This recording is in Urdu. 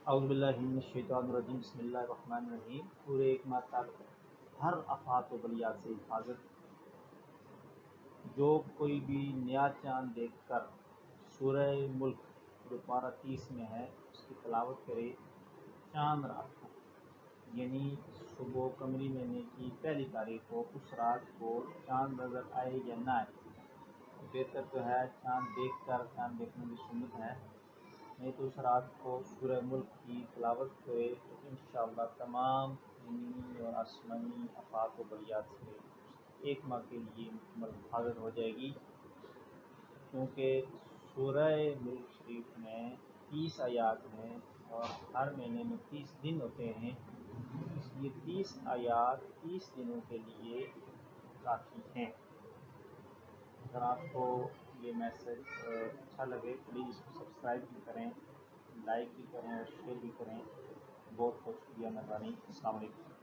اعوذ باللہ من الشیطان الرجیم بسم اللہ الرحمن الرحیم۔ پورے ایک ماہ تک ہر آفات و بلیات سے حفاظت۔ جو کوئی بھی نیا چاند دیکھ کر سورہ ملک جو پارہ 30 میں ہے اس کی تلاوت کرے چاند رات کو، یعنی صبح قمری مہینے کی پہلی تاریخ کو اس رات کو چاند نظر آئے یا نہ آئے، بہتر تو ہے چاند دیکھ کر، چاند دیکھنے کی سنت ہے، نہیں تو اس رات کو سورہ ملک کی تلاوت کرے تو انشاءاللہ تمام زمینی اور آسمانی آفات و بلیات سے ایک ماہ کے لیے مکمل حفاظت ہو جائے گی، کیونکہ سورہ ملک شریف میں 30 آیات ہیں اور ہر مہینے میں 30 دن ہوتے ہیں، اس لیے 30 آیات 30 دنوں کے لیے کافی ہیں۔ اگر آپ کو یہ میسج اچھا لگے پلیز اس کو سبسکرائب بھی کریں، لائک بھی کریں اور شیئر بھی کریں۔ بہت بہت شکریہ، مہربانی۔ السلام علیکم۔